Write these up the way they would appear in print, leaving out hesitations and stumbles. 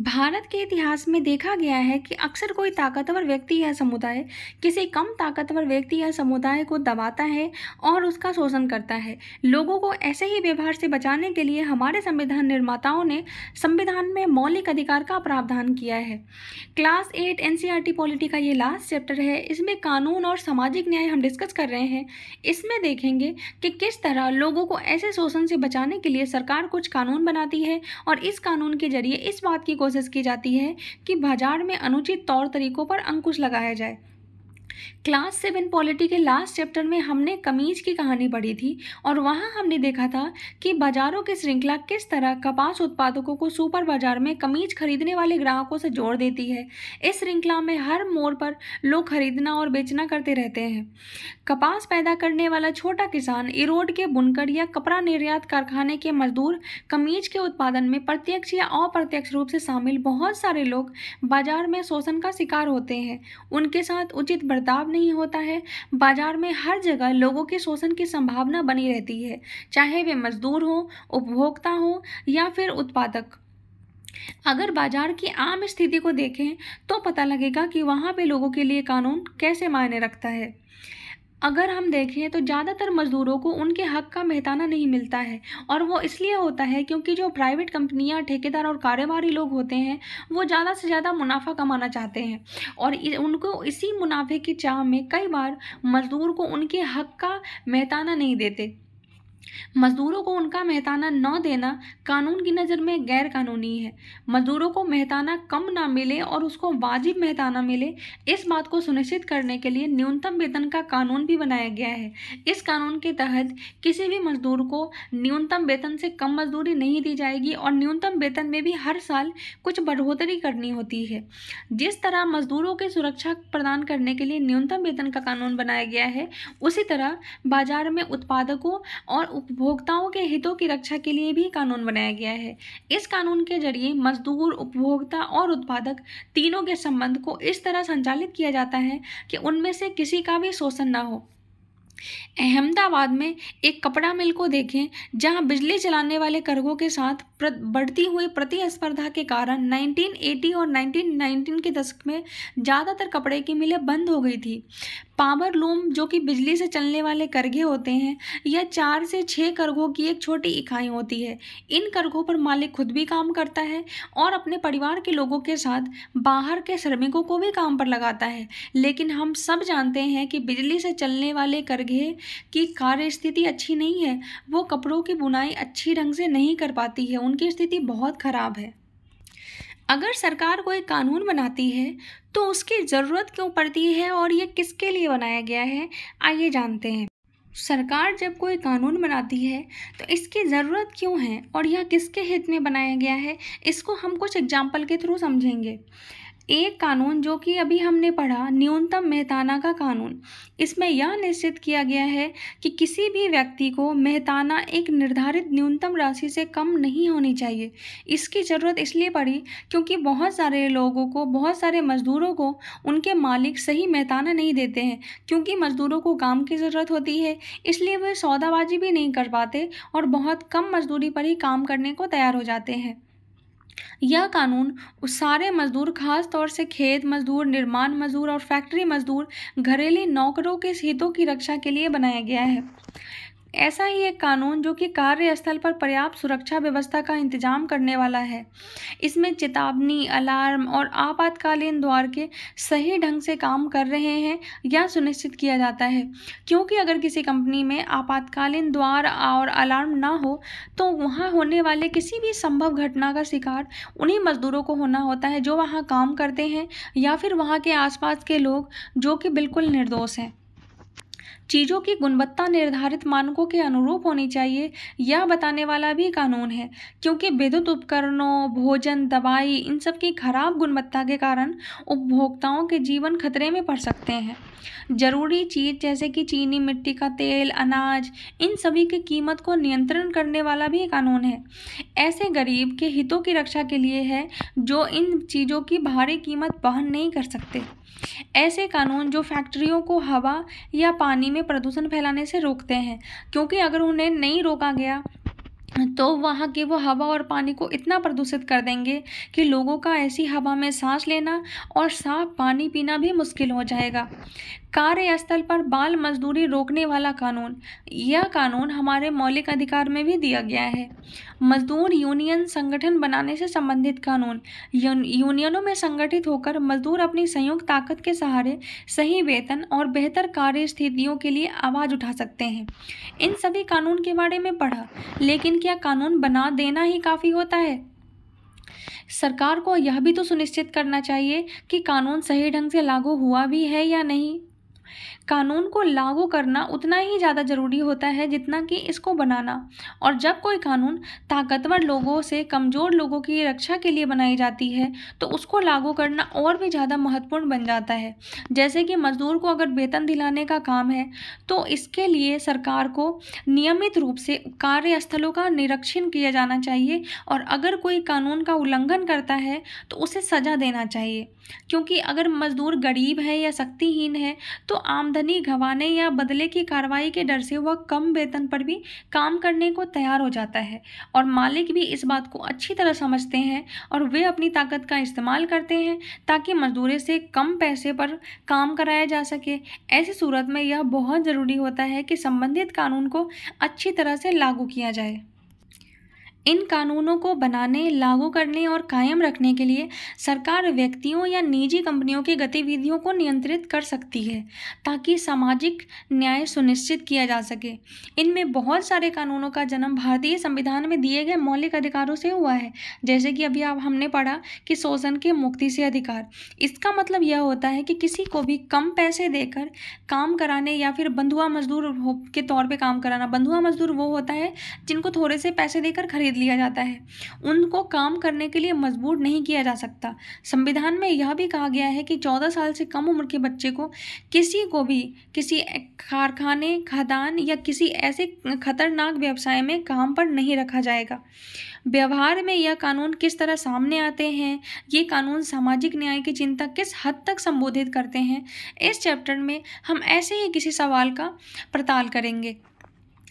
भारत के इतिहास में देखा गया है कि अक्सर कोई ताकतवर व्यक्ति या समुदाय किसी कम ताकतवर व्यक्ति या समुदाय को दबाता है और उसका शोषण करता है। लोगों को ऐसे ही व्यवहार से बचाने के लिए हमारे संविधान निर्माताओं ने संविधान में मौलिक अधिकार का प्रावधान किया है। क्लास 8 एनसीईआरटी पॉलिटी का ये लास्ट चैप्टर है। इसमें कानून और सामाजिक न्याय हम डिस्कस कर रहे हैं। इसमें देखेंगे कि किस तरह लोगों को ऐसे शोषण से बचाने के लिए सरकार कुछ कानून बनाती है और इस कानून के जरिए इस बात की कोशिश की जाती है कि बाजार में अनुचित तौर तरीकों पर अंकुश लगाया जाए। क्लास 7 पॉलिटी के लास्ट चैप्टर में हमने कमीज की कहानी पढ़ी थी और वहां हमने देखा था कि बाजारों की श्रृंखला किस तरह कपास उत्पादकों को सुपर बाजार में कमीज खरीदने वाले ग्राहकों से जोड़ देती है। इस श्रृंखला में हर मोड़ पर लोग खरीदना और बेचना करते रहते हैं। कपास पैदा करने वाला छोटा किसान, इरोड के बुनकर या कपड़ा निर्यात कारखाने के मजदूर, कमीज के उत्पादन में प्रत्यक्ष या अप्रत्यक्ष रूप से शामिल बहुत सारे लोग बाजार में शोषण का शिकार होते हैं। उनके साथ उचित बर्ताव नहीं होता है। बाजार में हर जगह लोगों के शोषण की संभावना बनी रहती है, चाहे वे मजदूर हो, उपभोक्ता हो या फिर उत्पादक। अगर बाजार की आम स्थिति को देखें तो पता लगेगा कि वहां पे लोगों के लिए कानून कैसे मायने रखता है। अगर हम देखें तो ज़्यादातर मजदूरों को उनके हक का मेहताना नहीं मिलता है और वो इसलिए होता है क्योंकि जो प्राइवेट कंपनियां, ठेकेदार और कारोबारी लोग होते हैं वो ज़्यादा से ज़्यादा मुनाफा कमाना चाहते हैं और उनको इसी मुनाफे की चाह में कई बार मजदूर को उनके हक का मेहताना नहीं देते। मजदूरों को उनका मेहताना न देना कानून की नज़र में गैर कानूनी है। मजदूरों को मेहताना कम ना मिले और उसको वाजिब मेहताना मिले, इस बात को सुनिश्चित करने के लिए न्यूनतम वेतन का कानून भी बनाया गया है। इस कानून के तहत किसी भी मजदूर को न्यूनतम वेतन से कम मजदूरी नहीं दी जाएगी और न्यूनतम वेतन में भी हर साल कुछ बढ़ोतरी करनी होती है। जिस तरह मजदूरों की सुरक्षा प्रदान करने के लिए न्यूनतम वेतन का कानून बनाया गया है, उसी तरह बाजार में उत्पादकों और उपभोक्ताओं के हितों की रक्षा के लिए भी कानून बनाया गया है। इस कानून के जरिए मजदूर, उपभोक्ता और उत्पादक तीनों के संबंध को इस तरह संचालित किया जाता है कि उनमें से किसी का भी शोषण ना हो। अहमदाबाद में एक कपड़ा मिल को देखें, जहां बिजली चलाने वाले कार्गो के साथ बढ़ती हुई प्रतिस्पर्धा के कारण 1980 और 1919 के दशक में ज़्यादातर कपड़े की मिलें बंद हो गई थी। पावर लूम, जो कि बिजली से चलने वाले करघे होते हैं, यह 4 से 6 करघों की एक छोटी इकाई होती है। इन करघों पर मालिक खुद भी काम करता है और अपने परिवार के लोगों के साथ बाहर के श्रमिकों को भी काम पर लगाता है। लेकिन हम सब जानते हैं कि बिजली से चलने वाले करघे की कार्य स्थिति अच्छी नहीं है। वो कपड़ों की बुनाई अच्छी ढंग से नहीं कर पाती है, उनकी स्थिति बहुत खराब है। अगर सरकार कोई कानून बनाती है तो उसकी ज़रूरत क्यों पड़ती है और ये किसके लिए बनाया गया है, आइए जानते हैं। सरकार जब कोई कानून बनाती है तो इसकी ज़रूरत क्यों है और यह किसके हित में बनाया गया है, इसको हम कुछ एग्जाम्पल के थ्रू समझेंगे। एक कानून जो कि अभी हमने पढ़ा, न्यूनतम मेहताना का कानून, इसमें यह निश्चित किया गया है कि किसी भी व्यक्ति को मेहताना एक निर्धारित न्यूनतम राशि से कम नहीं होनी चाहिए। इसकी ज़रूरत इसलिए पड़ी क्योंकि बहुत सारे लोगों को, बहुत सारे मज़दूरों को उनके मालिक सही मेहताना नहीं देते हैं। क्योंकि मज़दूरों को काम की ज़रूरत होती है, इसलिए वे सौदाबाजी भी नहीं कर पाते और बहुत कम मजदूरी पर ही काम करने को तैयार हो जाते हैं। यह कानून उस सारे मजदूर, खास तौर से खेत मजदूर, निर्माण मजदूर और फैक्ट्री मजदूर, घरेलू नौकरों के हितों की रक्षा के लिए बनाया गया है। ऐसा ही एक कानून जो कि कार्यस्थल पर पर्याप्त सुरक्षा व्यवस्था का इंतजाम करने वाला है। इसमें चेतावनी, अलार्म और आपातकालीन द्वार के सही ढंग से काम कर रहे हैं यह सुनिश्चित किया जाता है। क्योंकि अगर किसी कंपनी में आपातकालीन द्वार और अलार्म ना हो तो वहाँ होने वाले किसी भी संभव घटना का शिकार उन्हीं मजदूरों को होना होता है जो वहाँ काम करते हैं या फिर वहाँ के आसपास के लोग जो कि बिल्कुल निर्दोष हैं। चीज़ों की गुणवत्ता निर्धारित मानकों के अनुरूप होनी चाहिए, यह बताने वाला भी कानून है। क्योंकि विद्युत उपकरणों, भोजन, दवाई, इन सब की खराब गुणवत्ता के कारण उपभोक्ताओं के जीवन खतरे में पड़ सकते हैं। जरूरी चीज़ जैसे कि चीनी, मिट्टी का तेल, अनाज, इन सभी की कीमत को नियंत्रण करने वाला भी कानून है। ऐसे गरीब के हितों की रक्षा के लिए है जो इन चीज़ों की भारी कीमत वहन नहीं कर सकते। ऐसे कानून जो फैक्ट्रियों को हवा या पानी में प्रदूषण फैलाने से रोकते हैं, क्योंकि अगर उन्हें नहीं रोका गया तो वहाँ की वो हवा और पानी को इतना प्रदूषित कर देंगे कि लोगों का ऐसी हवा में सांस लेना और साफ पानी पीना भी मुश्किल हो जाएगा। कार्यस्थल पर बाल मजदूरी रोकने वाला कानून, यह कानून हमारे मौलिक अधिकार में भी दिया गया है। मजदूर यूनियन संगठन बनाने से संबंधित कानून, यूनियनों में संगठित होकर मजदूर अपनी संयुक्त ताकत के सहारे सही वेतन और बेहतर कार्य स्थितियों के लिए आवाज़ उठा सकते हैं। इन सभी कानून के बारे में पढ़ा, लेकिन क्या कानून बना देना ही काफ़ी होता है? सरकार को यह भी तो सुनिश्चित करना चाहिए कि कानून सही ढंग से लागू हुआ भी है या नहीं। कानून को लागू करना उतना ही ज़्यादा ज़रूरी होता है जितना कि इसको बनाना। और जब कोई कानून ताकतवर लोगों से कमज़ोर लोगों की रक्षा के लिए बनाई जाती है तो उसको लागू करना और भी ज़्यादा महत्वपूर्ण बन जाता है। जैसे कि मजदूर को अगर वेतन दिलाने का काम है तो इसके लिए सरकार को नियमित रूप से कार्यस्थलों का निरीक्षण किया जाना चाहिए, और अगर कोई कानून का उल्लंघन करता है तो उसे सज़ा देना चाहिए। क्योंकि अगर मजदूर गरीब है या शक्तिहीन है तो आमदनी गंवाने या बदले की कार्रवाई के डर से वह कम वेतन पर भी काम करने को तैयार हो जाता है। और मालिक भी इस बात को अच्छी तरह समझते हैं और वे अपनी ताकत का इस्तेमाल करते हैं ताकि मजदूरों से कम पैसे पर काम कराया जा सके। ऐसी सूरत में यह बहुत ज़रूरी होता है कि संबंधित कानून को अच्छी तरह से लागू किया जाए। इन कानूनों को बनाने, लागू करने और कायम रखने के लिए सरकार व्यक्तियों या निजी कंपनियों की गतिविधियों को नियंत्रित कर सकती है ताकि सामाजिक न्याय सुनिश्चित किया जा सके। इनमें बहुत सारे कानूनों का जन्म भारतीय संविधान में दिए गए मौलिक अधिकारों से हुआ है। जैसे कि अभी आप हमने पढ़ा कि शोषण के मुक्ति से अधिकार। इसका मतलब यह होता है कि किसी को भी कम पैसे देकर काम कराने या फिर बंधुआ मजदूर के तौर पर काम कराना। बंधुआ मजदूर वो होता है जिनको थोड़े से पैसे देकर खरीद लिया जाता है, उनको काम करने के लिए मजबूर नहीं किया जा सकता। संविधान में यह भी कहा गया है कि 14 साल से कम उम्र के बच्चे को किसी को भी किसी कारखाने, खदान या किसी ऐसे खतरनाक व्यवसाय में काम पर नहीं रखा जाएगा। व्यवहार में यह कानून किस तरह सामने आते हैं, ये कानून सामाजिक न्याय की चिंता किस हद तक संबोधित करते हैं, इस चैप्टर में हम ऐसे ही किसी सवाल का पड़ताल करेंगे।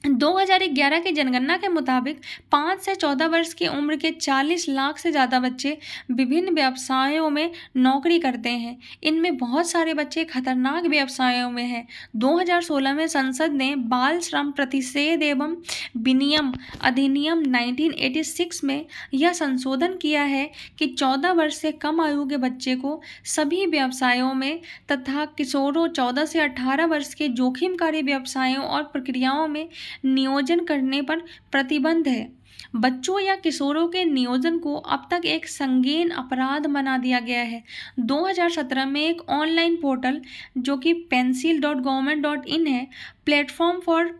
2011 की जनगणना के मुताबिक 5 से 14 वर्ष की उम्र के 40 लाख से ज़्यादा बच्चे विभिन्न व्यवसायों में नौकरी करते हैं। इनमें बहुत सारे बच्चे खतरनाक व्यवसायों में हैं। 2016 में संसद ने बाल श्रम प्रतिषेध एवं विनियम अधिनियम 1986 में यह संशोधन किया है कि 14 वर्ष से कम आयु के बच्चे को सभी व्यवसायों में तथा किशोरों 14 से 18 वर्ष के जोखिमकारी व्यवसायों और प्रक्रियाओं में नियोजन करने पर प्रतिबंध है। बच्चों या किशोरों के नियोजन को अब तक एक संगीन अपराध बना दिया गया है। 2017 में एक ऑनलाइन पोर्टल जो कि pencil.government.in है, platform for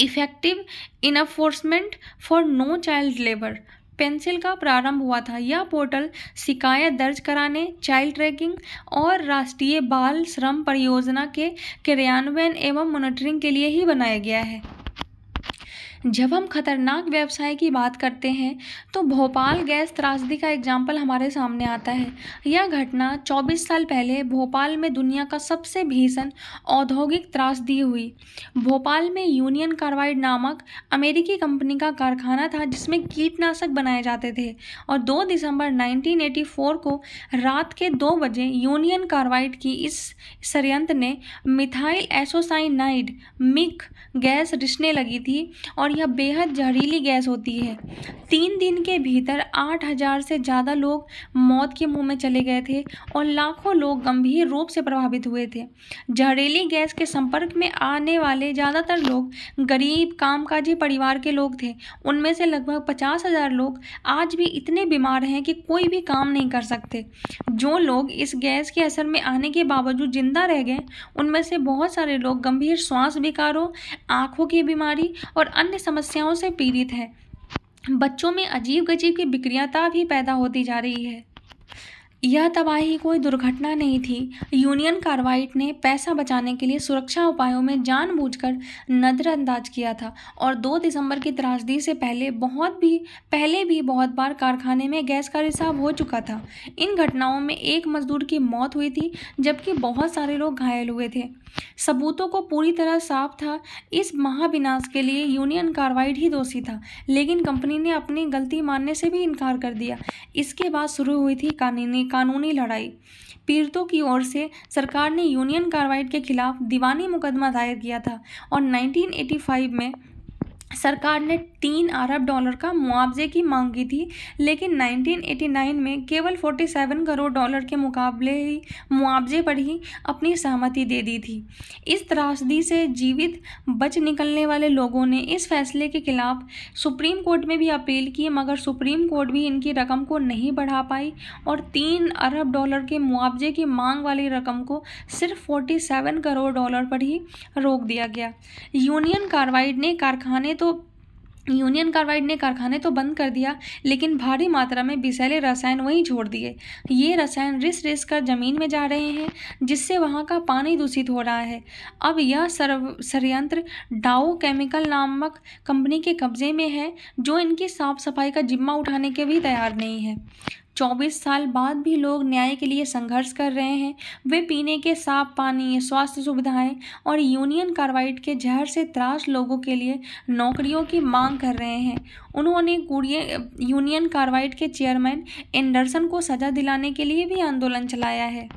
effective enforcement for no child labour, pencil का प्रारंभ हुआ था। यह पोर्टल शिकायत दर्ज कराने, चाइल्ड ट्रैकिंग और राष्ट्रीय बाल श्रम परियोजना के क्रियान्वयन एवं मॉनिटरिंग के लिए ही बनाया गया है। जब हम खतरनाक व्यवसाय की बात करते हैं तो भोपाल गैस त्रासदी का एग्जाम्पल हमारे सामने आता है। यह घटना 24 साल पहले भोपाल में दुनिया का सबसे भीषण औद्योगिक त्रासदी हुई। भोपाल में यूनियन कार्बाइड नामक अमेरिकी कंपनी का कारखाना था जिसमें कीटनाशक बनाए जाते थे, और 2 दिसंबर 1984 को रात के 2 बजे यूनियन कार्बाइड की इस संयंत्र ने मिथाइल एसोसाइनाइड मिक गैस रिसने लगी थी, और यह बेहद जहरीली गैस होती है। 3 दिन के भीतर 8000 से ज़्यादा लोग मौत के मुंह में चले गए थे और लाखों लोग गंभीर रूप से प्रभावित हुए थे। जहरीली गैस के संपर्क में आने वाले ज़्यादातर लोग गरीब कामकाजी परिवार के लोग थे। उनमें से लगभग 50,000 लोग आज भी इतने बीमार हैं कि कोई भी काम नहीं कर सकते। जो लोग इस गैस के असर में आने के बावजूद जिंदा रह गए, उनमें से बहुत सारे लोग गंभीर श्वास विकारों, आँखों की बीमारी और अन्य समस्याओं से पीड़ित है। बच्चों में अजीब गजीब की विक्रियाता भी पैदा होती जा रही है। यह तबाही कोई दुर्घटना नहीं थी। यूनियन कार्बाइड ने पैसा बचाने के लिए सुरक्षा उपायों में जानबूझकर नज़रअंदाज किया था और 2 दिसंबर की त्रासदी से पहले भी बहुत बार कारखाने में गैस का रिसाव हो चुका था। इन घटनाओं में एक मजदूर की मौत हुई थी जबकि बहुत सारे लोग घायल हुए थे। सबूतों को पूरी तरह साफ था, इस महाविनाश के लिए यूनियन कार्बाइड ही दोषी था, लेकिन कंपनी ने अपनी गलती मानने से भी इनकार कर दिया। इसके बाद शुरू हुई थी कानूनी लड़ाई। पीड़ितों की ओर से सरकार ने यूनियन कार्बाइड के खिलाफ दीवानी मुकदमा दायर किया था और 1985 में सरकार ने $3 अरब का मुआवजे की मांग की थी, लेकिन 1989 में केवल $47 करोड़ के मुआवजे पर ही अपनी सहमति दे दी थी। इस त्रासदी से जीवित बच निकलने वाले लोगों ने इस फैसले के खिलाफ सुप्रीम कोर्ट में भी अपील की, मगर सुप्रीम कोर्ट भी इनकी रकम को नहीं बढ़ा पाई और $3 अरब के मुआवजे की मांग वाली रकम को सिर्फ $47 करोड़ पर ही रोक दिया गया। यूनियन कार्बाइड ने कारखाने तो बंद कर दिया, लेकिन भारी मात्रा में विषैले रसायन वहीं छोड़ दिए। ये रसायन रिस कर जमीन में जा रहे हैं, जिससे वहाँ का पानी दूषित हो रहा है। अब यह षड्यंत्र डाउ केमिकल नामक कंपनी के कब्जे में है, जो इनकी साफ सफाई का जिम्मा उठाने के भी तैयार नहीं है। 24 साल बाद भी लोग न्याय के लिए संघर्ष कर रहे हैं। वे पीने के साफ पानी, स्वास्थ्य सुविधाएं और यूनियन कार्बाइड के जहर से त्रास लोगों के लिए नौकरियों की मांग कर रहे हैं। उन्होंने यूनियन कार्बाइड के चेयरमैन एंडरसन को सजा दिलाने के लिए भी आंदोलन चलाया है।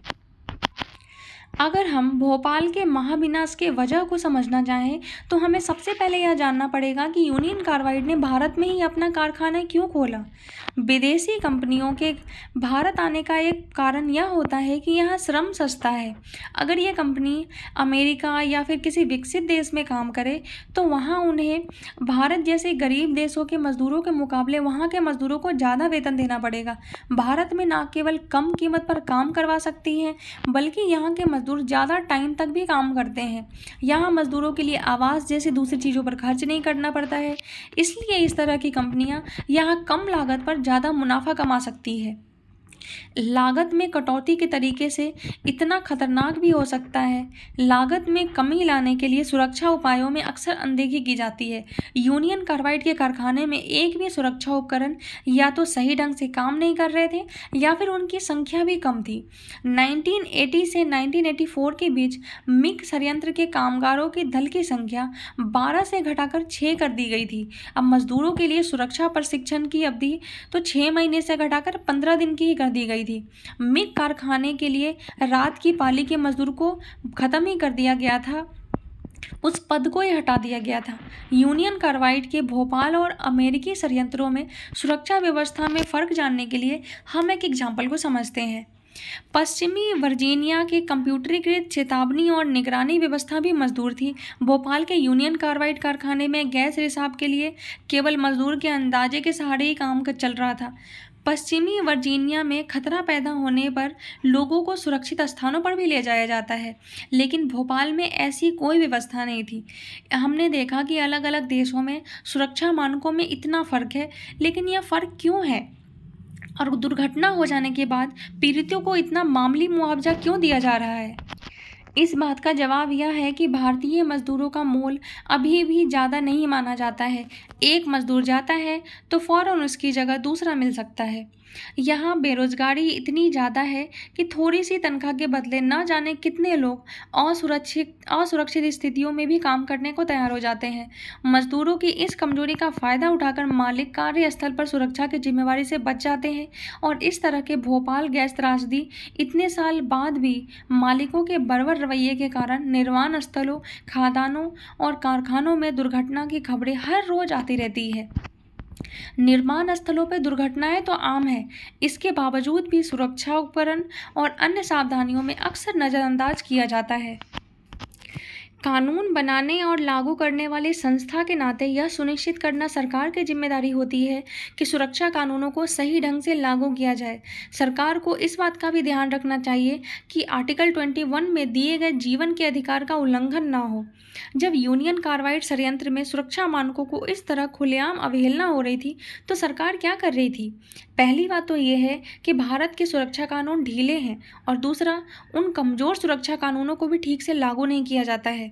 अगर हम भोपाल के महाविनाश के वजह को समझना चाहें तो हमें सबसे पहले यह जानना पड़ेगा कि यूनियन कार्बाइड ने भारत में ही अपना कारखाना क्यों खोला। विदेशी कंपनियों के भारत आने का एक कारण यह होता है कि यहाँ श्रम सस्ता है। अगर ये कंपनी अमेरिका या फिर किसी विकसित देश में काम करे तो वहाँ उन्हें भारत जैसे गरीब देशों के मजदूरों के मुकाबले वहाँ के मजदूरों को ज़्यादा वेतन देना पड़ेगा। भारत में न केवल कम कीमत पर काम करवा सकती हैं, बल्कि यहाँ के मजदूर ज़्यादा टाइम तक भी काम करते हैं। यहाँ मजदूरों के लिए आवास जैसी दूसरी चीज़ों पर खर्च नहीं करना पड़ता है, इसलिए इस तरह की कंपनियाँ यहाँ कम लागत पर ज़्यादा मुनाफा कमा सकती है। लागत में कटौती के तरीके से इतना खतरनाक भी हो सकता है। लागत में कमी लाने के लिए सुरक्षा उपायों में अक्सर अनदेखी की जाती है। यूनियन कार्बाइड के कारखाने में एक भी सुरक्षा उपकरण या तो सही ढंग से काम नहीं कर रहे थे या फिर उनकी संख्या भी कम थी। 1980 से 1984 के बीच मिग संयंत्र के कामगारों के दल की संख्या 12 से घटाकर 6 कर दी गई थी। अब मजदूरों के लिए सुरक्षा प्रशिक्षण की अवधि तो 6 महीने से घटाकर 15 दिन की ही कर दी गई थी। मिग कारखाने के लिए रात की पाली के मजदूर को खत्म ही कर दिया गया था, उस पद को ही हटा दिया गया था। यूनियन कार्बाइड के भोपाल और अमेरिकी संयंत्रों में सुरक्षा व्यवस्था में फ़र्क जानने के लिए हम एक एग्जाम्पल को समझते हैं। पश्चिमी वर्जीनिया के कंप्यूटरीकृत चेतावनी और निगरानी व्यवस्था भी मजदूर थी। भोपाल के यूनियन कार्बाइड कारखाने में गैस रिसाव के लिए केवल मजदूर के अंदाजे के सहारे ही काम चल रहा था। पश्चिमी वर्जीनिया में खतरा पैदा होने पर लोगों को सुरक्षित स्थानों पर भी ले जाया जाता है, लेकिन भोपाल में ऐसी कोई व्यवस्था नहीं थी। हमने देखा कि अलग अलग देशों में सुरक्षा मानकों में इतना फ़र्क है, लेकिन यह फ़र्क क्यों है और दुर्घटना हो जाने के बाद पीड़ितों को इतना मामूली मुआवजा क्यों दिया जा रहा है? इस बात का जवाब यह है कि भारतीय मजदूरों का मोल अभी भी ज़्यादा नहीं माना जाता है। एक मजदूर जाता है तो फ़ौरन उसकी जगह दूसरा मिल सकता है। यहाँ बेरोजगारी इतनी ज़्यादा है कि थोड़ी सी तनख्वाह के बदले न जाने कितने लोग असुरक्षित स्थितियों में भी काम करने को तैयार हो जाते हैं। मजदूरों की इस कमजोरी का फ़ायदा उठाकर मालिक कार्यस्थल पर सुरक्षा की जिम्मेवारी से बच जाते हैं और इस तरह के भोपाल गैस त्रासदी इतने साल बाद भी मालिकों के बर्बर रवैये के कारण निर्माण स्थलों, खदानों और कारखानों में दुर्घटना की खबरें हर रोज़ आती रहती है। निर्माण स्थलों पर दुर्घटनाएं तो आम है, इसके बावजूद भी सुरक्षा उपकरण और अन्य सावधानियों में अक्सर नज़रअंदाज किया जाता है। कानून बनाने और लागू करने वाली संस्था के नाते यह सुनिश्चित करना सरकार की जिम्मेदारी होती है कि सुरक्षा कानूनों को सही ढंग से लागू किया जाए। सरकार को इस बात का भी ध्यान रखना चाहिए कि आर्टिकल 21 में दिए गए जीवन के अधिकार का उल्लंघन न हो। जब यूनियन कार्बाइड षड्यंत्र में सुरक्षा मानकों को इस तरह खुलेआम अवहेलना हो रही थी तो सरकार क्या कर रही थी? पहली बात तो यह है कि भारत के सुरक्षा कानून ढीले हैं और दूसरा, उन कमज़ोर सुरक्षा कानूनों को भी ठीक से लागू नहीं किया जाता है।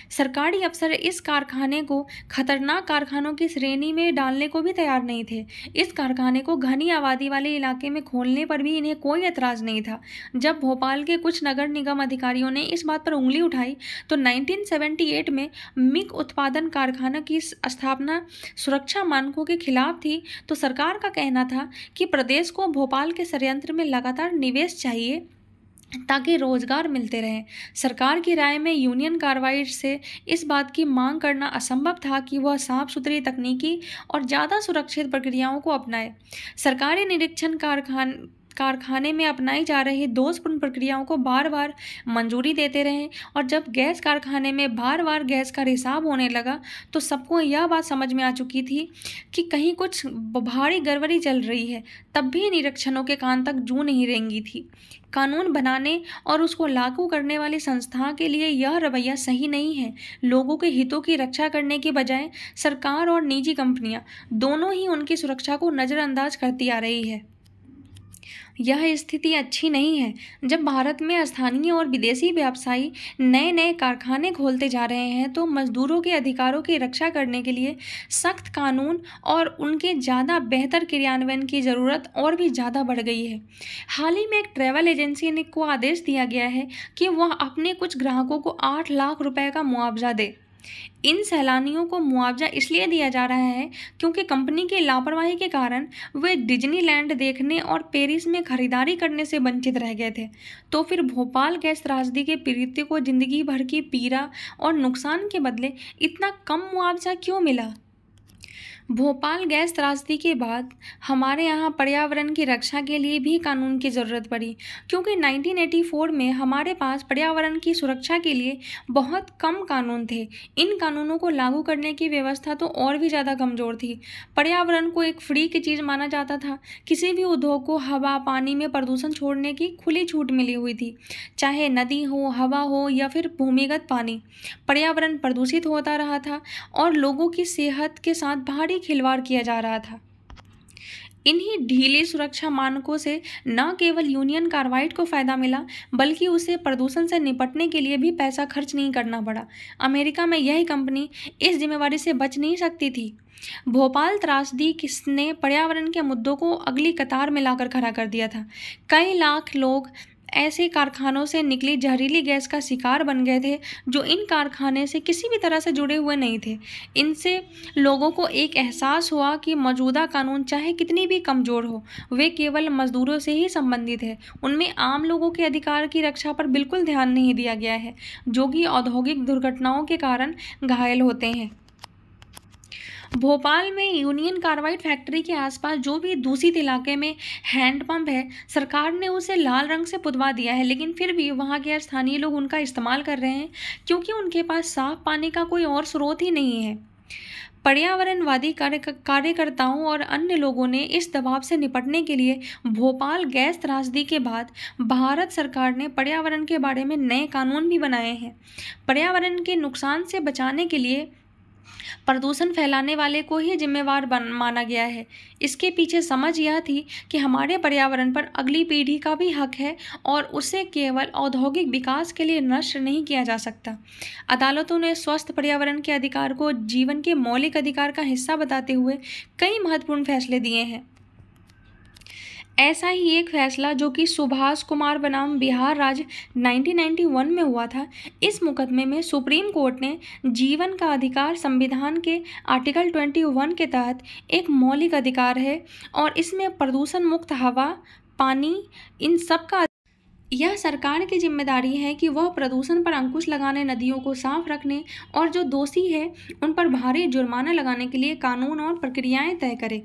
सरकारी अफसर इस कारखाने को खतरनाक कारखानों की श्रेणी में डालने को भी तैयार नहीं थे। इस कारखाने को घनी आबादी वाले इलाके में खोलने पर भी इन्हें कोई एतराज़ नहीं था। जब भोपाल के कुछ नगर निगम अधिकारियों ने इस बात पर उंगली उठाई तो 1978 में मिग उत्पादन कारखाना की स्थापना सुरक्षा मानकों के खिलाफ थी, तो सरकार का कहना था कि प्रदेश को भोपाल के षड्यंत्र में लगातार निवेश चाहिए ताकि रोजगार मिलते रहें। सरकार की राय में यूनियन कार्बाइड से इस बात की मांग करना असंभव था कि वह साफ सुथरी तकनीकी और ज़्यादा सुरक्षित प्रक्रियाओं को अपनाए। सरकारी निरीक्षण कारखाने में अपनाई जा रही दोषपूर्ण प्रक्रियाओं को बार बार मंजूरी देते रहे और जब गैस कारखाने में बार बार गैस का रिसाव होने लगा तो सबको यह बात समझ में आ चुकी थी कि कहीं कुछ भारी गड़बड़ी चल रही है। तब भी निरीक्षणों के कान तक जू नहीं रेंगी थी। कानून बनाने और उसको लागू करने वाली संस्था के लिए यह रवैया सही नहीं है। लोगों के हितों की रक्षा करने के बजाय सरकार और निजी कंपनियां दोनों ही उनकी सुरक्षा को नज़रअंदाज करती आ रही है। यह स्थिति अच्छी नहीं है। जब भारत में स्थानीय और विदेशी व्यवसायी नए नए कारखाने खोलते जा रहे हैं तो मजदूरों के अधिकारों की रक्षा करने के लिए सख्त कानून और उनके ज़्यादा बेहतर क्रियान्वयन की ज़रूरत और भी ज़्यादा बढ़ गई है। हाल ही में एक ट्रैवल एजेंसी को आदेश दिया गया है कि वह अपने कुछ ग्राहकों को 8 लाख रुपए का मुआवजा दे। इन सैलानियों को मुआवजा इसलिए दिया जा रहा है क्योंकि कंपनी की लापरवाही के कारण वे डिज्नीलैंड देखने और पेरिस में खरीदारी करने से वंचित रह गए थे। तो फिर भोपाल गैस त्रासदी के पीड़ितों को जिंदगी भर की पीड़ा और नुकसान के बदले इतना कम मुआवजा क्यों मिला? भोपाल गैस त्रासदी के बाद हमारे यहाँ पर्यावरण की रक्षा के लिए भी कानून की ज़रूरत पड़ी, क्योंकि 1984 में हमारे पास पर्यावरण की सुरक्षा के लिए बहुत कम कानून थे। इन कानूनों को लागू करने की व्यवस्था तो और भी ज़्यादा कमज़ोर थी। पर्यावरण को एक फ्री की चीज़ माना जाता था। किसी भी उद्योग को हवा पानी में प्रदूषण छोड़ने की खुली छूट मिली हुई थी, चाहे नदी हो, हवा हो या फिर भूमिगत पानी। पर्यावरण प्रदूषित होता रहा था और लोगों की सेहत के साथ भारी खिलवाड़ किया जा रहा था। इन्हीं ढीली सुरक्षा मानकों से न केवल यूनियन कार्बाइड को फायदा मिला बल्कि उसे प्रदूषण से निपटने के लिए भी पैसा खर्च नहीं करना पड़ा। अमेरिका में यही कंपनी इस जिम्मेवारी से बच नहीं सकती थी। भोपाल त्रासदी किसने पर्यावरण के मुद्दों को अगली कतार में लाकर खड़ा कर दिया था। कई लाख लोग ऐसे कारखानों से निकली जहरीली गैस का शिकार बन गए थे जो इन कारखाने से किसी भी तरह से जुड़े हुए नहीं थे। इनसे लोगों को एक एहसास हुआ कि मौजूदा कानून चाहे कितनी भी कमज़ोर हो, वे केवल मजदूरों से ही संबंधित है। उनमें आम लोगों के अधिकार की रक्षा पर बिल्कुल ध्यान नहीं दिया गया है, जो कि औद्योगिक दुर्घटनाओं के कारण घायल होते हैं। भोपाल में यूनियन कार्बाइड फैक्ट्री के आसपास जो भी दूषित इलाके में हैंडपंप है, सरकार ने उसे लाल रंग से पुतवा दिया है, लेकिन फिर भी वहां के स्थानीय लोग उनका इस्तेमाल कर रहे हैं क्योंकि उनके पास साफ पानी का कोई और स्रोत ही नहीं है। पर्यावरणवादी कार्यकर्ताओं और अन्य लोगों ने इस दबाव से निपटने के लिए भोपाल गैस त्रासदी के बाद भारत सरकार ने पर्यावरण के बारे में नए कानून भी बनाए हैं। पर्यावरण के नुकसान से बचाने के लिए प्रदूषण फैलाने वाले को ही जिम्मेवार माना गया है। इसके पीछे समझ यह थी कि हमारे पर्यावरण पर अगली पीढ़ी का भी हक है और उसे केवल औद्योगिक विकास के लिए नष्ट नहीं किया जा सकता। अदालतों ने स्वस्थ पर्यावरण के अधिकार को जीवन के मौलिक अधिकार का हिस्सा बताते हुए कई महत्वपूर्ण फैसले दिए हैं। ऐसा ही एक फैसला जो कि सुभाष कुमार बनाम बिहार राज्य 1991 में हुआ था। इस मुकदमे में सुप्रीम कोर्ट ने जीवन का अधिकार संविधान के आर्टिकल 21 के तहत एक मौलिक अधिकार है और इसमें प्रदूषण मुक्त हवा, पानी, इन सब का यह सरकार की जिम्मेदारी है कि वह प्रदूषण पर अंकुश लगाने, नदियों को साफ रखने और जो दोषी है उन पर भारी जुर्माना लगाने के लिए कानून और प्रक्रियाएं तय करे।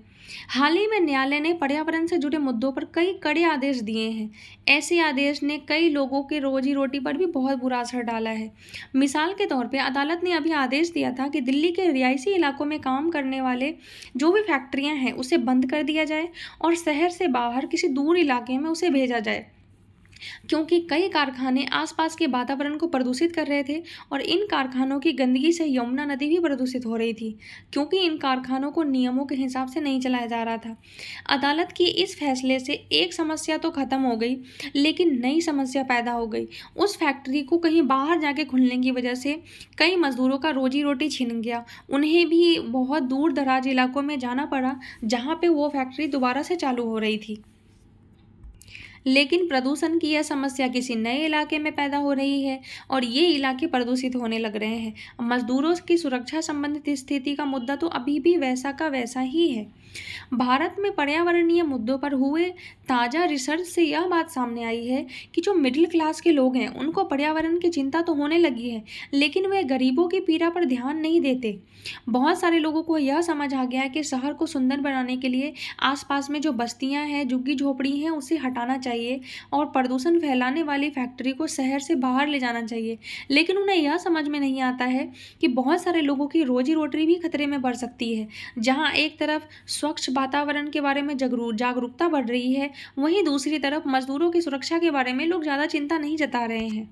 हाल ही में न्यायालय ने पर्यावरण से जुड़े मुद्दों पर कई कड़े आदेश दिए हैं। ऐसे आदेश ने कई लोगों के रोजी रोटी पर भी बहुत बुरा असर डाला है। मिसाल के तौर पे अदालत ने अभी आदेश दिया था कि दिल्ली के रिहायशी इलाकों में काम करने वाले जो भी फैक्ट्रियां हैं उसे बंद कर दिया जाए और शहर से बाहर किसी दूर इलाके में उसे भेजा जाए, क्योंकि कई कारखाने आसपास के वातावरण को प्रदूषित कर रहे थे और इन कारखानों की गंदगी से यमुना नदी भी प्रदूषित हो रही थी, क्योंकि इन कारखानों को नियमों के हिसाब से नहीं चलाया जा रहा था। अदालत की इस फैसले से एक समस्या तो खत्म हो गई, लेकिन नई समस्या पैदा हो गई। उस फैक्ट्री को कहीं बाहर जाके खुलने की वजह से कई मजदूरों का रोजी रोटी छिन गया। उन्हें भी बहुत दूर दराज इलाकों में जाना पड़ा, जहाँ पे वो फैक्ट्री दोबारा से चालू हो रही थी। लेकिन प्रदूषण की यह समस्या किसी नए इलाके में पैदा हो रही है और ये इलाके प्रदूषित होने लग रहे हैं। मजदूरों की सुरक्षा संबंधित स्थिति का मुद्दा तो अभी भी वैसा का वैसा ही है। भारत में पर्यावरणीय मुद्दों पर हुए ताज़ा रिसर्च से यह बात सामने आई है कि जो मिडिल क्लास के लोग हैं उनको पर्यावरण की चिंता तो होने लगी है, लेकिन वे गरीबों की पीड़ा पर ध्यान नहीं देते। बहुत सारे लोगों को यह समझ आ गया है कि शहर को सुंदर बनाने के लिए आसपास में जो बस्तियां हैं, झुग्गी झोपड़ी हैं, उसे हटाना चाहिए और प्रदूषण फैलाने वाली फैक्ट्री को शहर से बाहर ले जाना चाहिए। लेकिन उन्हें यह समझ में नहीं आता है कि बहुत सारे लोगों की रोजी रोटी भी खतरे में बढ़ सकती है। जहाँ एक तरफ स्वच्छ वातावरण के बारे में जागरूकता बढ़ रही है, वहीं दूसरी तरफ मजदूरों की सुरक्षा के बारे में लोग ज़्यादा चिंता नहीं जता रहे हैं।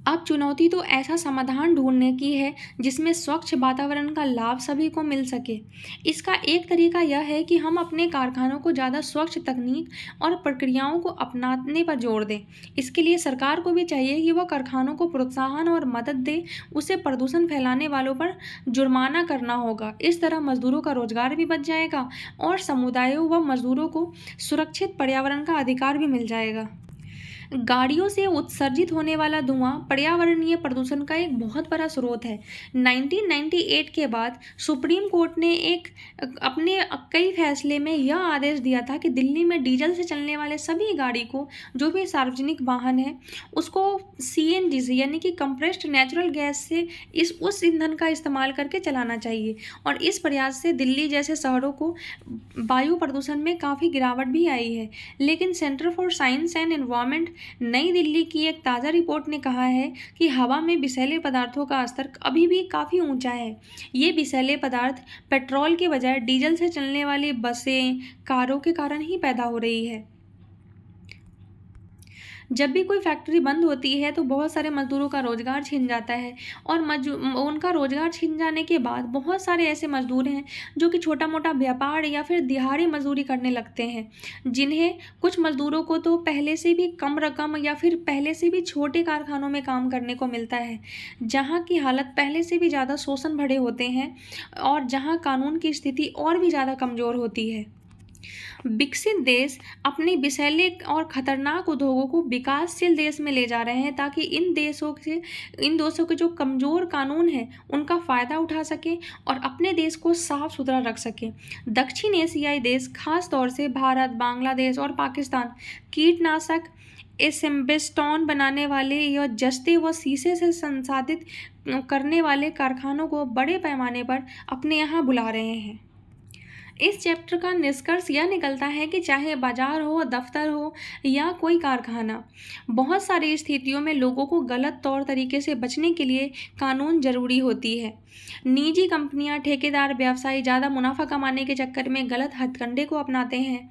अब चुनौती तो ऐसा समाधान ढूंढने की है जिसमें स्वच्छ वातावरण का लाभ सभी को मिल सके। इसका एक तरीका यह है कि हम अपने कारखानों को ज़्यादा स्वच्छ तकनीक और प्रक्रियाओं को अपनाने पर जोर दें। इसके लिए सरकार को भी चाहिए कि वह कारखानों को प्रोत्साहन और मदद दे, उसे प्रदूषण फैलाने वालों पर जुर्माना करना होगा। इस तरह मजदूरों का रोजगार भी बच जाएगा और समुदायों व मजदूरों को सुरक्षित पर्यावरण का अधिकार भी मिल जाएगा। गाड़ियों से उत्सर्जित होने वाला धुआं पर्यावरणीय प्रदूषण का एक बहुत बड़ा स्रोत है। 1998 के बाद सुप्रीम कोर्ट ने अपने कई फैसले में यह आदेश दिया था कि दिल्ली में डीजल से चलने वाले सभी गाड़ी को, जो भी सार्वजनिक वाहन है, उसको CNG से यानी कि कंप्रेस्ड नेचुरल गैस से उस ईंधन का इस्तेमाल करके चलाना चाहिए। और इस प्रयास से दिल्ली जैसे शहरों को वायु प्रदूषण में काफ़ी गिरावट भी आई है। लेकिन centre for science and environment नई दिल्ली की एक ताज़ा रिपोर्ट ने कहा है कि हवा में विषैले पदार्थों का स्तर अभी भी काफ़ी ऊंचा है। ये विषैले पदार्थ पेट्रोल के बजाय डीजल से चलने वाली बसें, कारों के कारण ही पैदा हो रही है। जब भी कोई फैक्ट्री बंद होती है तो बहुत सारे मजदूरों का रोजगार छिन जाता है और उनका रोजगार छिन जाने के बाद बहुत सारे ऐसे मजदूर हैं जो कि छोटा मोटा व्यापार या फिर दिहाड़ी मजदूरी करने लगते हैं, जिन्हें कुछ मजदूरों को तो पहले से भी कम रकम या फिर पहले से भी छोटे कारखानों में काम करने को मिलता है, जहाँ की हालत पहले से भी ज़्यादा शोषण भरे होते हैं और जहाँ कानून की स्थिति और भी ज़्यादा कमज़ोर होती है। विकसित देश अपने विषैले और खतरनाक उद्योगों को विकासशील देश में ले जा रहे हैं ताकि इन देशों के जो कमज़ोर कानून हैं उनका फ़ायदा उठा सकें और अपने देश को साफ सुथरा रख सकें। दक्षिण एशियाई देश, खास तौर से भारत, बांग्लादेश और पाकिस्तान, कीटनाशक एस्बेस्टॉस बनाने वाले या जस्ते व शीशे से संसाधित करने वाले कारखानों को बड़े पैमाने पर अपने यहाँ बुला रहे हैं। इस चैप्टर का निष्कर्ष यह निकलता है कि चाहे बाजार हो, दफ्तर हो या कोई कारखाना, बहुत सारी स्थितियों में लोगों को गलत तौर तरीके से बचने के लिए कानून जरूरी होती है। निजी कंपनियां, ठेकेदार, व्यवसायी ज़्यादा मुनाफा कमाने के चक्कर में गलत हथकंडे को अपनाते हैं,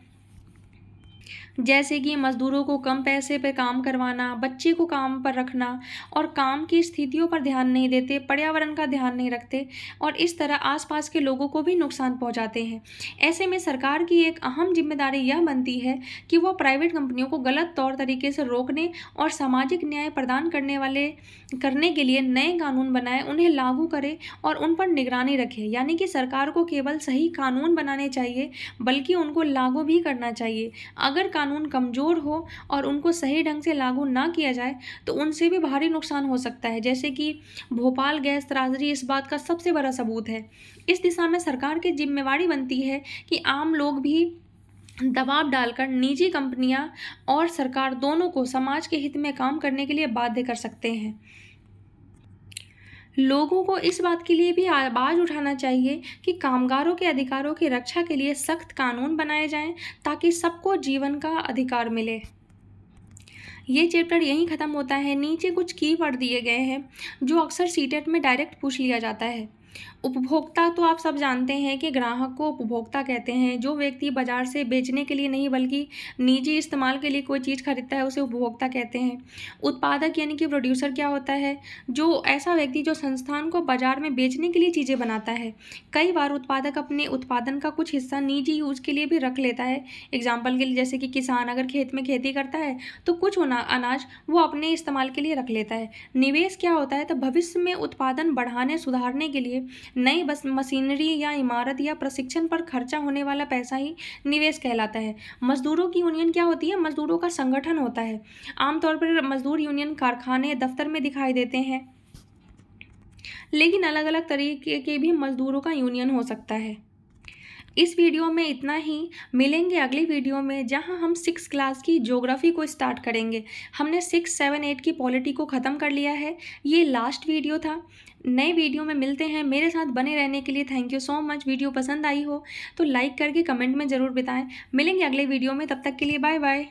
जैसे कि मजदूरों को कम पैसे पर काम करवाना, बच्चे को काम पर रखना और काम की स्थितियों पर ध्यान नहीं देते, पर्यावरण का ध्यान नहीं रखते और इस तरह आसपास के लोगों को भी नुकसान पहुंचाते हैं। ऐसे में सरकार की एक अहम जिम्मेदारी यह बनती है कि वह प्राइवेट कंपनियों को गलत तौर तरीके से रोकने और सामाजिक न्याय प्रदान करने के लिए नए कानून बनाए, उन्हें लागू करे और उन पर निगरानी रखे। यानी कि सरकार को केवल सही कानून बनाने चाहिए बल्कि उनको लागू भी करना चाहिए। अगर कानून कमज़ोर हो और उनको सही ढंग से लागू ना किया जाए तो उनसे भी भारी नुकसान हो सकता है, जैसे कि भोपाल गैस त्रासदी इस बात का सबसे बड़ा सबूत है। इस दिशा में सरकार की जिम्मेवारी बनती है कि आम लोग भी दबाव डालकर निजी कंपनियां और सरकार दोनों को समाज के हित में काम करने के लिए बाध्य कर सकते हैं। लोगों को इस बात के लिए भी आवाज़ उठाना चाहिए कि कामगारों के अधिकारों की रक्षा के लिए सख्त कानून बनाए जाएं ताकि सबको जीवन का अधिकार मिले। ये चैप्टर यहीं ख़त्म होता है। नीचे कुछ कीवर्ड दिए गए हैं जो अक्सर सीटेट में डायरेक्ट पूछ लिया जाता है। उपभोक्ता तो आप सब जानते हैं कि ग्राहक को उपभोक्ता कहते हैं। जो व्यक्ति बाजार से बेचने के लिए नहीं बल्कि निजी इस्तेमाल के लिए कोई चीज़ खरीदता है उसे उपभोक्ता कहते हैं। उत्पादक यानी कि प्रोड्यूसर क्या होता है? जो ऐसा व्यक्ति जो संस्थान को बाजार में बेचने के लिए चीज़ें बनाता है। कई बार उत्पादक अपने उत्पादन का कुछ हिस्सा निजी यूज़ के लिए भी रख लेता है। एग्जाम्पल के लिए जैसे कि किसान अगर खेत में खेती करता है तो कुछ अनाज वो अपने इस्तेमाल के लिए रख लेता है। निवेश क्या होता है? तो भविष्य में उत्पादन बढ़ाने सुधारने के लिए नई बस मशीनरी या इमारत या प्रशिक्षण पर खर्चा होने वाला पैसा ही निवेश कहलाता है। मजदूरों की यूनियन क्या होती है? मजदूरों का संगठन होता है। आमतौर पर मजदूर यूनियन कारखाने दफ्तर में दिखाई देते हैं, लेकिन अलग अलग तरीके के भी मजदूरों का यूनियन हो सकता है। इस वीडियो में इतना ही। मिलेंगे अगली वीडियो में जहां हम 6 क्लास की ज्योग्राफी को स्टार्ट करेंगे। हमने 6, 7, 8 की पॉलिटी को ख़त्म कर लिया है। ये लास्ट वीडियो था। नए वीडियो में मिलते हैं। मेरे साथ बने रहने के लिए thank you so much. Video पसंद आई हो तो लाइक करके कमेंट में ज़रूर बताएं। मिलेंगे अगले वीडियो में, तब तक के लिए बाय बाय।